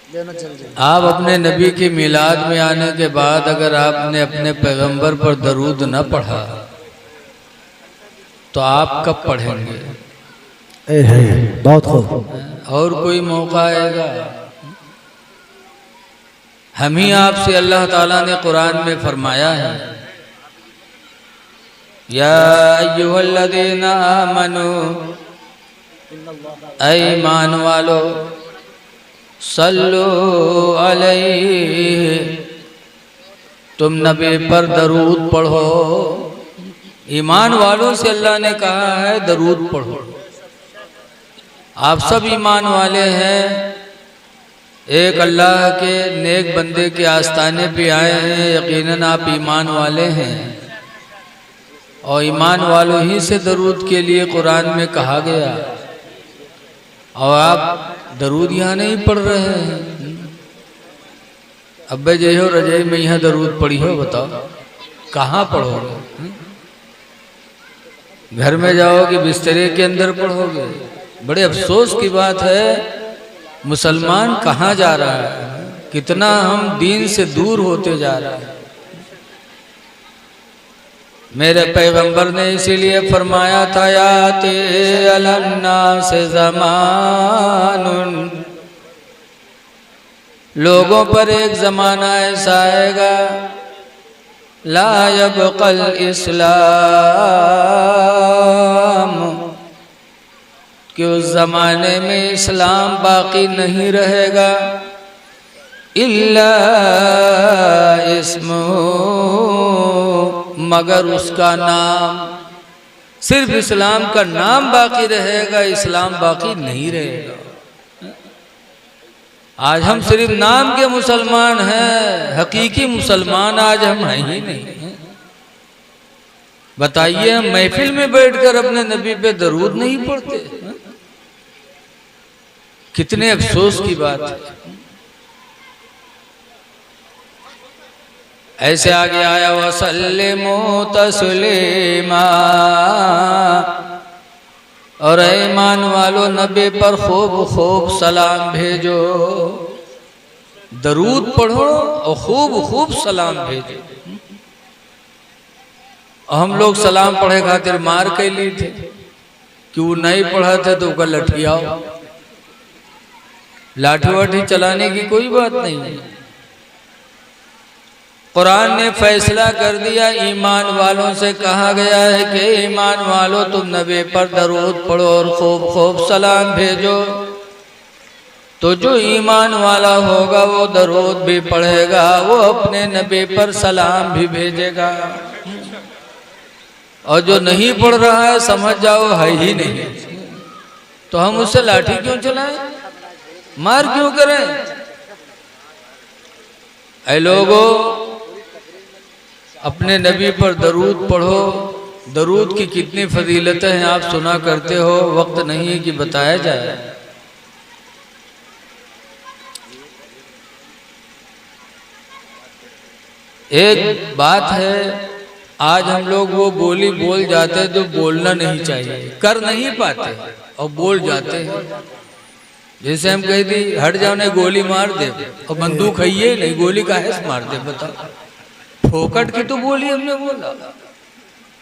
आप अपने नबी की मिलाद में आने के बाद अगर आपने अपने पैगंबर पर दरूद न पढ़ा तो आप कब पढ़ेंगे? बहुत खूब। और कोई मौका आएगा? हम ही आपसे अल्लाह ताला ने कुरान में फरमाया है, या अय्युहल्लज़ीना आमनू, ऐ ईमान वालो, सल्लु अलैहि, तुम नबी पर दरूद पढ़ो। ईमान वालों से अल्लाह ने कहा है दरूद पढ़ो। आप सब ईमान वाले हैं, एक अल्लाह के नेक बंदे के आस्ताने पे आए हैं, यकीनन आप ईमान वाले हैं और ईमान वालों ही से दरूद के लिए कुरान में कहा गया। और आप दरूद यहाँ नहीं पढ़ रहे हैं। अब्बे जय हो रजय में यहाँ दरूद पढ़ी हो, बताओ कहाँ पढ़ोगे? घर में जाओगे बिस्तरे के अंदर पढ़ोगे? बड़े अफसोस की बात है, मुसलमान कहाँ जा रहा है, कितना हम दीन से दूर होते जा रहे हैं। मेरे पैगंबर ने इसीलिए फरमाया था, याते अलन्नास ज़मानुन, लोगों पर एक ज़माना ऐसा आएगा, ला यबक़ल इस्लाम, कि उस ज़माने में इस्लाम बाकी नहीं रहेगा, इल्ला इस्मु, मगर उसका नाम, सिर्फ इस्लाम का नाम बाकी रहेगा, इस्लाम बाकी नहीं रहेगा। आज हम सिर्फ नाम के मुसलमान हैं, हकीकी मुसलमान आज हम हैं ही नहीं। बताइए, हम महफिल में बैठकर अपने नबी पे दरूद नहीं पढ़ते, कितने अफसोस की बात है। ऐसे आगे आया, वसल्लिमू तस्लीमा, और ईमान वालो नबी पर खूब खूब सलाम भेजो, दरूद पढ़ो और खूब खूब सलाम भेजो। हम लोग सलाम पढ़े खातिर मार के लिए थे कि वो नहीं पढ़ा थे तो उसका लठियाओ। लाठी वाठी चलाने की कोई बात नहीं है। कुरान ने फैसला कर दिया, ईमान वालों से कहा गया है कि ईमान वालों तुम नबी पर दरूद पढ़ो और खूब खूब सलाम भेजो। तो जो ईमान वाला होगा वो दरूद भी पढ़ेगा, वो अपने नबी पर सलाम भी भेजेगा। और जो नहीं पढ़ रहा है समझ जाओ है ही नहीं, तो हम उससे लाठी क्यों चलाएं, मार क्यों करें? ऐ लोगों, अपने नबी पर दरूद पढ़ो। दरूद की कितनी फजीलतें हैं आप सुना करते हो, वक्त नहीं है कि बताया जाए। एक बात है, आज हम लोग वो बोली बोल जाते जो बोलना नहीं चाहिए, कर नहीं पाते और बोल जाते हैं। जैसे हम कह दी हट जाओ नहीं गोली मार दे, और बंदूक है ये नहीं, गोली काहे से मार दे बताओ। फोकट की तो बोली हमने बोला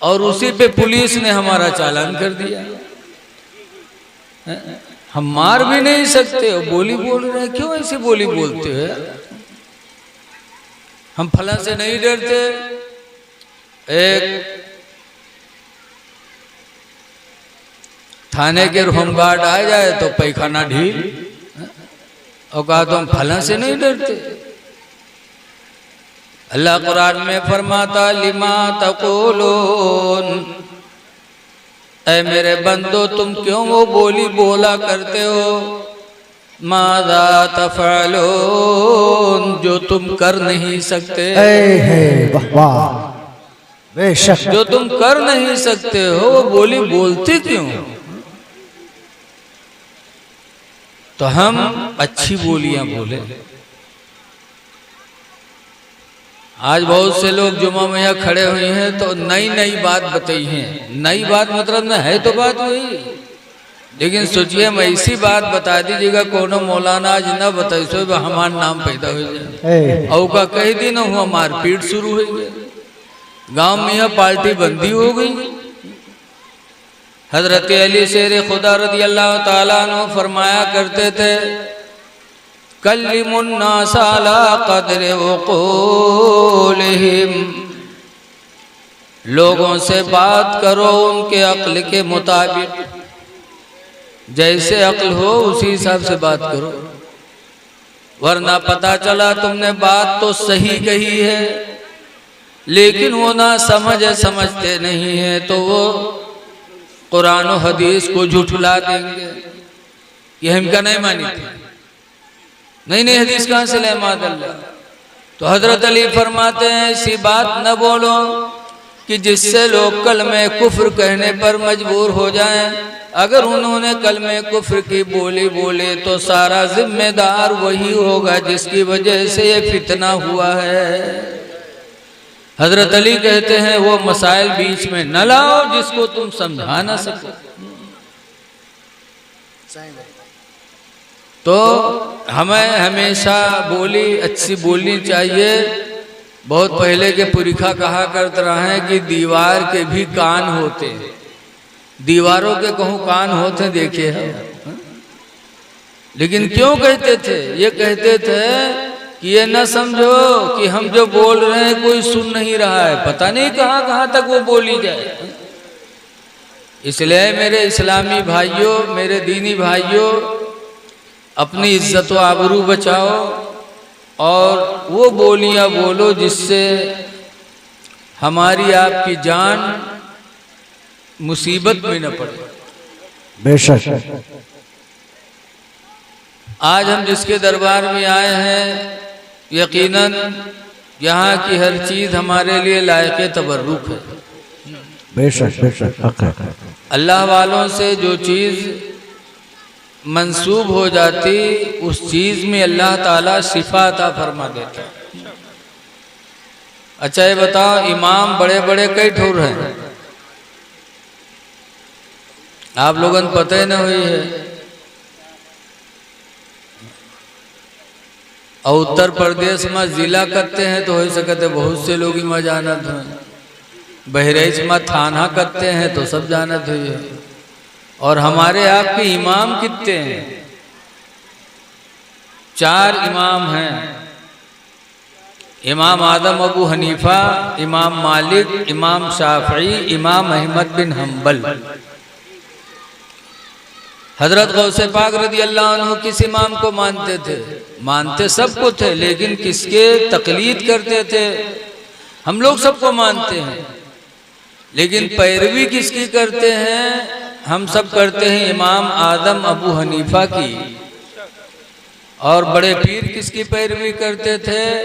और उसी पे पुलिस ने हमारा चालान कर दिया। हम मार भी नहीं सकते और बोली बोल रहे हैं, क्यों ऐसी बोली बोलते हो? हम फला से नहीं डरते। एक थाने के होमगार्ड आ जाए तो पैखाना ढील, और कहा तो हम फला से नहीं डरते। अल्लाह कुरान में फरमाता, लिमा तक़ूलून, ऐ मेरे बंदो तुम क्यों वो बोली बोला करते हो, माज़ा तफ़अलून, जो तुम कर नहीं सकते। बेशक जो तुम कर नहीं सकते हो वो बोली बोलते क्यों? तो हम अच्छी बोलियां बोले। आज बहुत से लोग जुमा में यहाँ खड़े हुए हैं तो नई नई बात बताई है। नई बात मतलब ना है तो बात वही, लेकिन सोचिए मैं इसी बात बता दीजिएगा कोनो मौलाना आज न बताइए हमार नाम पैदा हो जाए और का कह दी ना हुआ मारपीट शुरू हो गई, गांव में यह पार्टी बंदी हो गई। हजरत अली शेर खुदा रज़ी अल्लाह ताला अन्हु फरमाया करते थे कल्लिमुन्नास अला क़द्रि उक़ूलिहिम, लोगों से बात करो उनके अक्ल के मुताबिक, जैसे अक्ल हो उसी हिसाब से बात करो, वरना पता चला तुमने बात तो सही कही है लेकिन वो ना समझते नहीं है तो वो कुरान और हदीस को झुठला देंगे। ये हमका नहीं मानी थी, नहीं हदीस कहाँ से ले मादल्ला। तो हजरत अली फरमाते हैं ऐसी बात न बोलो कि जिससे लोग कलमे कुफ्र कहने पर मजबूर हो जाएं। अगर उन्होंने कलमे कुफ्र की बोली बोले तो सारा जिम्मेदार वही होगा जिसकी वजह से ये फितना हुआ है। हजरत अली कहते हैं वो मसाइल बीच में न लाओ जिसको तुम समझा ना सको। तो हमें हमेशा बोली अच्छी बोलनी चाहिए। बहुत पहले के पुरखा कहा करते रहे कि दीवार के भी कान होते हैं, दीवारों के कहूँ कान होते देखे हैं। लेकिन क्यों कहते थे? ये कहते थे कि ये न समझो कि हम जो बोल रहे हैं कोई सुन नहीं रहा है, पता नहीं कहाँ कहाँ तक वो बोली जाए। इसलिए मेरे इस्लामी भाइयों, मेरे दीनी भाइयों, अपनी इज्जत व आबरू बचाओ और वो बोलियां बोलो जिससे हमारी आपकी जान मुसीबत में न पड़े। बेशक आज हम जिसके दरबार में आए हैं यकीनन यहाँ की हर चीज हमारे लिए लायक तबर्रुक है। बेशक बेशक अल्लाह वालों से जो चीज मंसूब हो जाती उस चीज में अल्लाह ताला शिफा अता फरमा देता। अच्छा ये बताओ, इमाम बड़े बड़े कई ठोर हैं, आप लोगों को पता ही न हुई है। और उत्तर प्रदेश में जिला करते हैं तो हो सकते बहुत से लोग में जानत हैं, बहराइच में थाना करते हैं तो सब जानत हुई है। और हमारे आपके इमाम कितने हैं? 4 इमाम हैं। इमाम आदम अबू हनीफा, इमाम मालिक, इमाम शाफई, इमाम अहमद बिन हम्बल। हजरत गौसे पाक रज़ी अल्लाह अन्हु किस इमाम को मानते थे? मानते सबको थे, लेकिन किसके तकलीद करते थे? हम लोग सबको मानते हैं, लेकिन पैरवी किसकी करते हैं? हम सब करते हैं इमाम आदम अबू हनीफा की। और बड़े पीर किसकी पैरवी करते थे?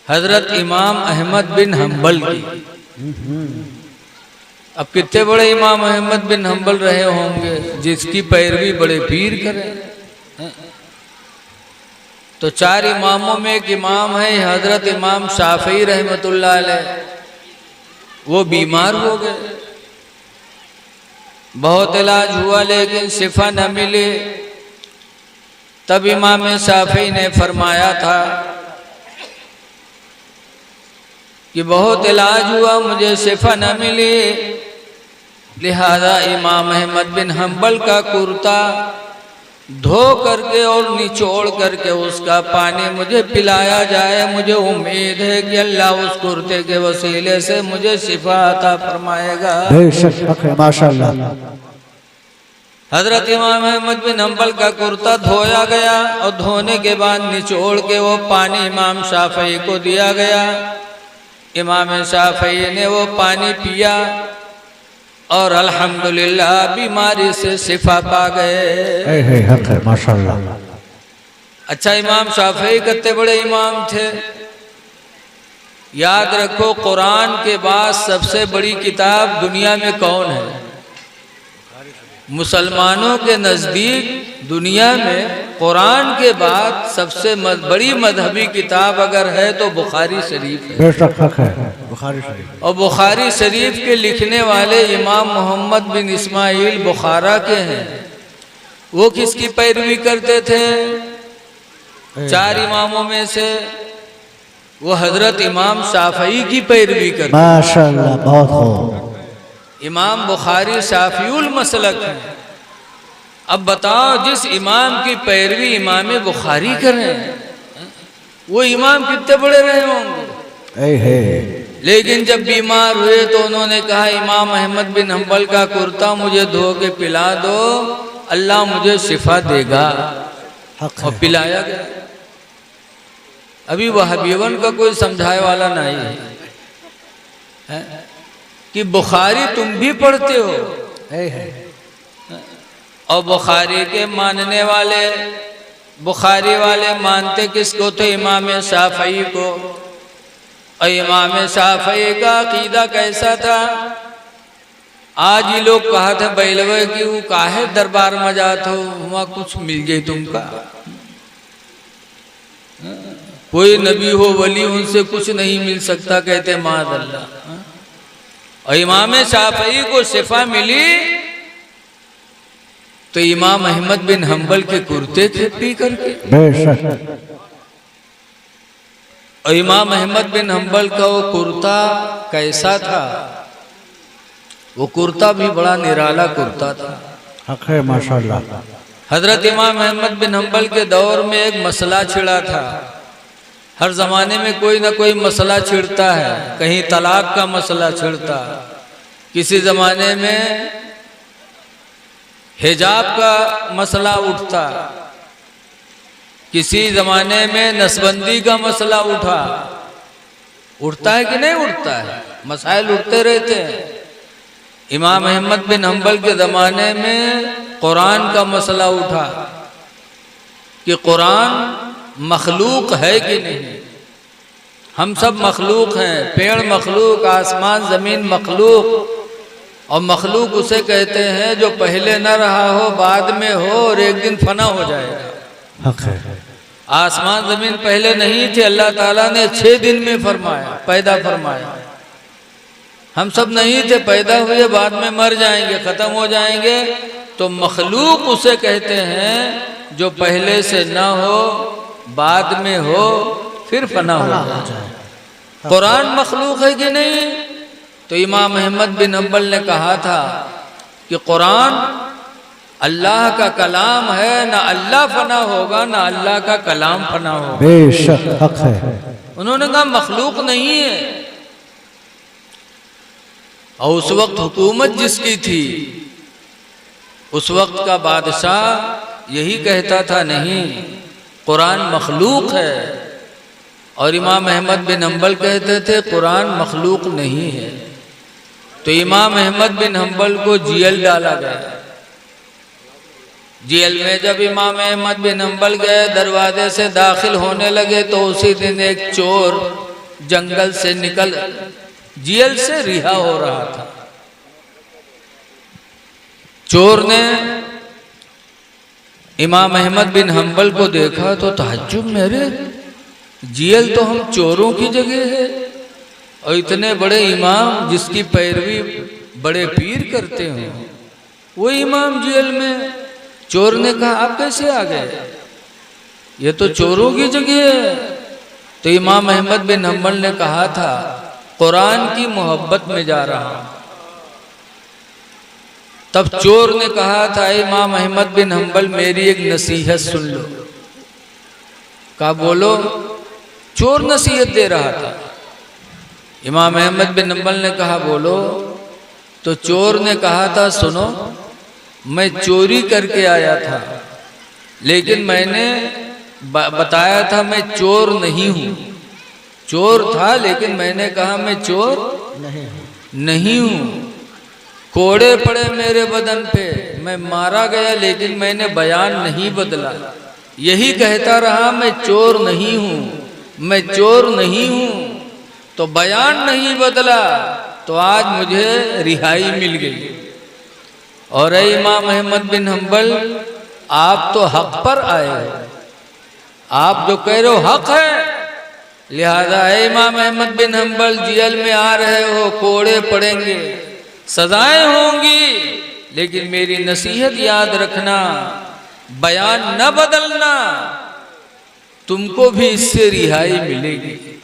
हजरत इमाम अहमद बिन हम्बल की। अब कितने बड़े इमाम अहमद बिन हम्बल रहे होंगे जिसकी पैरवी बड़े पीर करें। तो 4 इमामों में एक इमाम है हजरत इमाम शाफई रहमतुल्लाह अलैह। वो बीमार हो गए, बहुत इलाज हुआ लेकिन शिफा न मिली। तब इमाम शाफी ने फरमाया था कि बहुत इलाज हुआ मुझे शिफा न मिली, लिहाजा इमाम अहमद बिन हम्बल का कुर्ता धो करके और निचोड़ करके उसका पानी मुझे पिलाया जाए। मुझे उम्मीद है कि अल्लाह उस कुर्ते के वसीले से मुझे शिफा अता फरमाएगा। माशाअल्लाह। हजरत इमाम अहमद बिन हम्बल का कुर्ता धोया गया और धोने के बाद निचोड़ के वो पानी इमाम शाफई को दिया गया। इमाम शाफई ने वो पानी पिया और अल्हम्दुलिल्लाह बीमारी से शिफा पा गए। माशाअल्लाह। अच्छा, इमाम शाफई कितने बड़े इमाम थे। याद रखो, कुरान के बाद सबसे बड़ी किताब दुनिया में कौन है? मुसलमानों के नज़दीक दुनिया में कुरान के बाद सबसे बड़ी मजहबी किताब अगर है तो बुखारी शरीफ है। बुखारी शरीफ। और बुखारी शरीफ के लिखने वाले इमाम मोहम्मद बिन इस्माइल बुखारा के हैं। वो किसकी पैरवी करते थे? 4 इमामों में से वो हजरत इमाम शाफई की पैरवी करते। माशाअल्लाह, बहुत खूब। इमाम बुखारी शाफिउल मसलक है। अब बताओ, जिस इमाम की पैरवी इमाम बुखारी कर रहे हैं, वो इमाम कितने बड़े रहे होंगे। लेकिन जब बीमार हुए तो उन्होंने कहा, इमाम अहमद बिन हम्बल का कुर्ता मुझे धो के पिला दो, अल्लाह मुझे शिफा देगा। और पिलाया गया। अभी वहाबीवन का कोई समझाए वाला नहीं है कि बुखारी तुम भी पढ़ते हो। और बुखारी के मानने वाले, बुखारी वाले मानते किसको थे? इमाम शाफई को। और इमाम शाफई का अकीदा कैसा था? आज ही लोग कहा था बैलवे कि वो काहे दरबार में जात हो, वहाँ कुछ मिल जाए तुमका। कोई नबी हो वली, उनसे कुछ नहीं मिल सकता, कहते माअल्लाह। और इमाम शाफई को शिफा मिली तो इमाम अहमद बिन हम्बल के कुर्ते थे पी करके। और इमाम अहमद बिन हम्बल का वो कुर्ता कैसा था? वो कुर्ता भी बड़ा निराला कुर्ता था। हक है, माशाअल्लाह। हजरत इमाम अहमद बिन हम्बल के दौर में एक मसला छिड़ा था। हर जमाने में कोई ना कोई मसला छिड़ता है। कहीं तलाक का मसला छिड़ता, किसी जमाने में हिजाब का मसला उठता, किसी जमाने में नसबंदी का मसला उठता है कि नहीं उठता है? मसाइल उठते रहते हैं। इमाम अहमद बिन हम्बल के ज़माने में कुरान का मसला उठा कि कुरान मखलूक है कि नहीं। हम सब मखलूक हैं, पेड़ मखलूक, आसमान ज़मीन मखलूक। और मखलूक उसे कहते हैं जो पहले न रहा हो, बाद में हो और एक दिन फना हो जाएगा। आसमान ज़मीन पहले नहीं थे, अल्लाह ताला ने 6 दिन में फरमाया, पैदा फरमाया। हम सब नहीं थे, पैदा हुए, बाद में मर जाएंगे, ख़त्म हो जाएंगे। तो मखलूक उसे कहते हैं जो पहले से ना हो, बाद में हो, फिर फना हो जाए। कुरान मखलूक है कि नहीं? तो इमाम अहमद बिन हम्बल ने कहा था कि कुरान अल्लाह का कलाम है, ना अल्लाह फना होगा ना अल्लाह का कलाम फना होगा। बेशक हक है। उन्होंने कहा मखलूक नहीं है। और उस वक्त हुकूमत जिसकी थी, उस वक्त का बादशाह यही कहता था नहीं, कुरान मखलूक है। और इमाम अहमद बिन हम्बल कहते थे कुरान मखलूक नहीं है। तो इमाम अहमद बिन हम्बल को जेल डाला गया। जेल में जब इमाम अहमद बिन हम्बल गए, दरवाजे से दाखिल होने लगे तो उसी दिन एक चोर जंगल से निकल जेल से रिहा हो रहा था। चोर ने इमाम अहमद बिन हम्बल को देखा तो ताज्जुब में, अरे जेल तो हम चोरों की जगह है, और इतने बड़े इमाम जिसकी पैरवी बड़े पीर करते हो, वो इमाम जेल में। चोर ने कहा आप कैसे आ गए? ये तो चोरों की जगह है। तो इमाम अहमद बिन हम्बल ने कहा था कुरान की मोहब्बत में जा रहा हूं। तब चोर ने कहा था इमाम अहमद बिन हम्बल मेरी एक नसीहत सुन लो। कहा बोलो। चोर नसीहत दे रहा था। इमाम अहमद बिन हम्बल ने कहा बोलो। तो चोर ने कहा था सुनो, मैं चोरी करके आया था, लेकिन मैंने बताया था मैं चोर नहीं हूं। चोर था लेकिन मैंने कहा मैं चोर नहीं हूं। कोड़े पड़े मेरे बदन पे, मैं मारा गया लेकिन मैंने बयान नहीं बदला। यही कहता रहा मैं चोर नहीं हूं, मैं चोर नहीं हूं। तो बयान नहीं बदला, तो आज मुझे रिहाई मिल गई। और इमाम अहमद बिन हम्बल आप तो हक पर आए हो, आप जो कह रहे हो हक है, लिहाजा इमाम अहमद बिन हम्बल जेल में आ रहे हो, कोड़े पड़ेंगे, सजाएं होंगी, लेकिन मेरी नसीहत याद रखना बयान न बदलना, तुमको भी इससे रिहाई मिलेगी।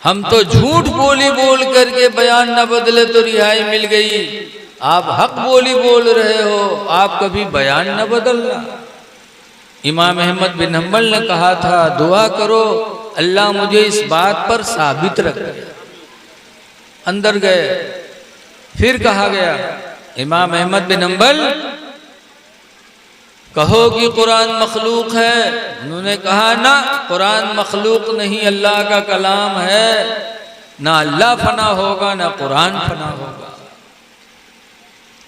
हम तो झूठ बोली बोल करके बयान न बदले तो रिहाई मिल गई, आप हक बोली बोल रहे हो, आप कभी बयान न बदलना। इमाम अहमद बिन हम्बल ने कहा था, दुआ करो अल्लाह मुझे इस बात पर साबित रखे। अंदर गए, फिर कहा गया, इमाम अहमद बिन हम्बल कहो कि कुरान मखलूक है। उन्होंने कहा ना, कुरान मखलूक नहीं, अल्लाह का कलाम है। ना अल्लाह फना होगा ना कुरान फना होगा।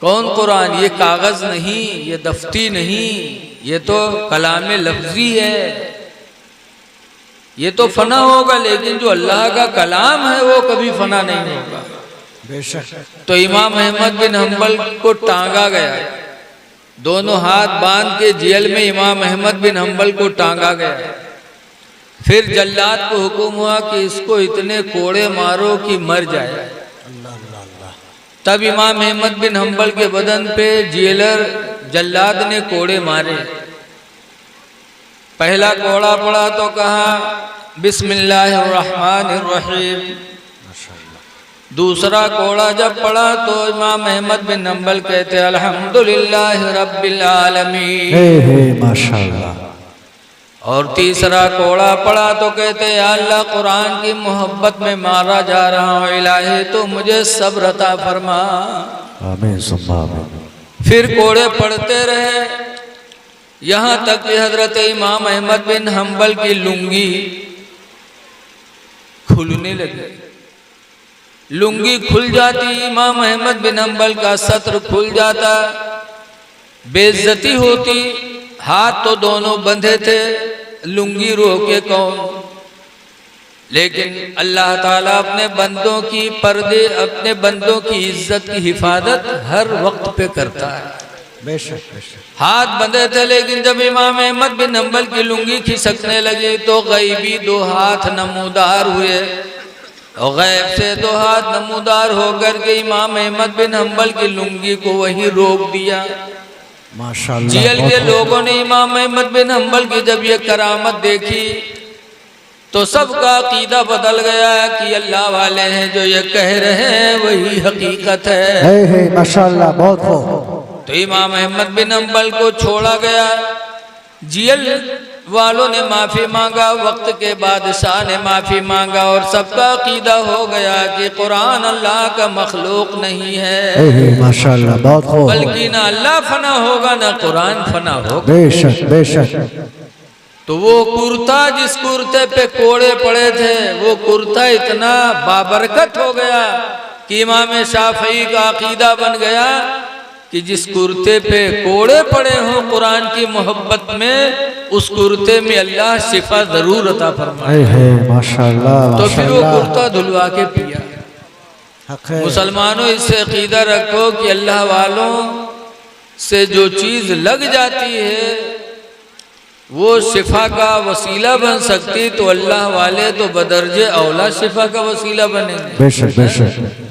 कौन कुरान? ये कागज नहीं, ये दफ्ती नहीं, ये तो कलाम लफ्जी है। ये तो फना होगा, लेकिन जो अल्लाह का कलाम है वो कभी फना नहीं होगा। बेशक। तो इमाम अहमद बिन हम्बल को टांगा गया, दोनों हाथ बांध के जेल में इमाम अहमद बिन हम्बल को टांगा गया। फिर जल्लाद को हुक्म हुआ कि इसको इतने कोड़े मारो कि मर जाए। तब इमाम अहमद बिन हम्बल के बदन पे जेलर जल्लाद ने कोड़े मारे। पहला कोड़ा पड़ा तो कहा बिस्मिल्लाहिर्रहमानिर्रहीम। दूसरा कोड़ा जब पड़ा तो इमाम अहमद बिन हम्बल कहते अल्हम्दुलिल्लाह रब्बिल आलमीन, माशाअल्लाह। और तीसरा कोड़ा पड़ा तो कहते अल्लाह कुरान की मोहब्बत में मारा जा रहा हूँ, इलाही तो मुझे सब्र अता फरमा। आमीन सुम्मा आमीन। फिर कोड़े पड़ते रहे, यहाँ तक कि हजरत इमाम अहमद बिन हम्बल की लुंगी खुलने लगी। लुंगी खुल जाती, इमाम अहमद बिन हम्बल का सत्र खुल जाता, बेइज्जती होती। हाथ तो दोनों बंधे थे, लुंगी रोके कौन? लेकिन अल्लाह ताला अपने बंदों की पर्दे, अपने बंदों की इज्जत की हिफाजत हर वक्त पे करता है। बेशक बेशक। हाथ बंधे थे, लेकिन जब इमाम अहमद बिन हम्बल की लुंगी खिसकने लगी तो गैबी दो हाथ नमूदार हुए, और गैब से दो हाथ नमूदार होकर के इमाम अहमद बिन हम्बल की लुंगी को वही रोक दिया। माशाअल्लाह। जेल के लोगों ने इमाम अहमद बिन हम्बल की जब ये करामत देखी तो सबका अकीदा बदल गया कि अल्लाह वाले हैं, जो ये कह रहे हैं वही हकीकत है। माशाअल्लाह, बहुत खूब। तो इमाम अहमद बिन हम्बल को छोड़ा गया। जेल वालों ने माफी मांगा, वक्त के बादशाह ने माफी मांगा, और सबका अकीदा हो गया कि कुरान अल्लाह का मखलूक नहीं है। माशाअल्लाह, बहुत खूब। बल्कि ना अल्लाह फना होगा ना कुरान फना होगा। बेशक बेशक। तो वो कुर्ता, जिस कुर्ते पे कोड़े पड़े थे, वो कुर्ता इतना बाबरकत हो गया कि इमाम शाफई का अकीदा बन गया कि जिस कुर्ते पे कोड़े पड़े हो कुरान की मोहब्बत में, उस कुर्ते में अल्लाह शिफा जरूर अता फरमाए। माशाअल्लाह। तो फिर वो कुर्ता धुलवा के पिया। मुसलमानों, इससे अकीदा रखो कि अल्लाह वालों से जो चीज लग जाती है वो शिफा का वसीला बन सकती, तो अल्लाह वाले तो बदर्जे औला शिफा का वसीला बनेंगे। बेशक बेशक।